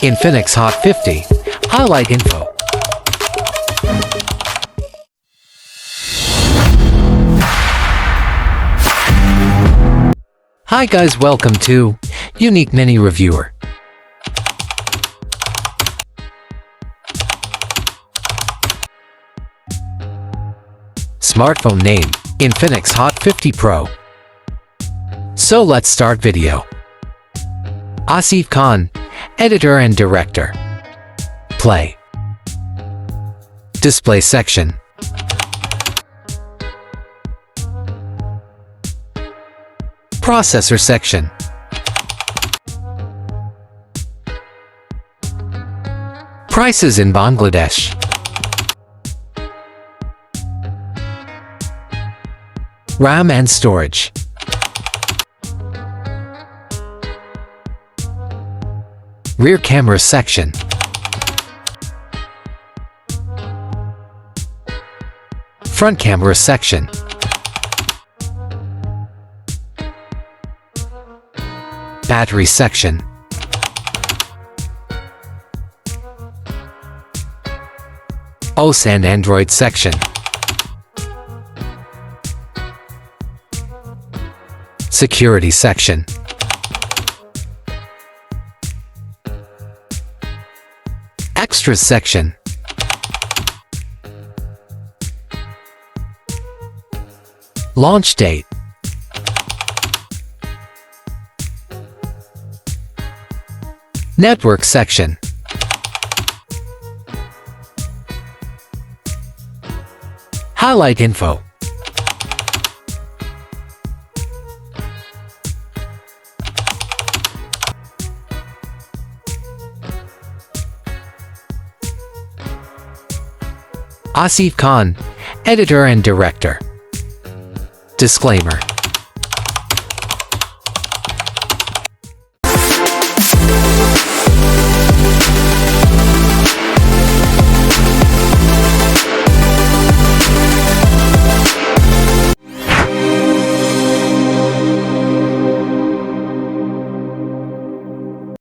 Infinix Hot 50. Highlight info. Hi guys, welcome to Unique Mini Reviewer. Smartphone name, Infinix Hot 50 Pro. So let's start video. Asif Khan, editor and director. Play. Display section. Processor section. Prices in Bangladesh. RAM and storage. Rear camera section. Front camera section. Battery section. OS and Android section. Security section. Extras section. Launch date. Network section. Highlight info. Asif Khan, editor and director. Disclaimer.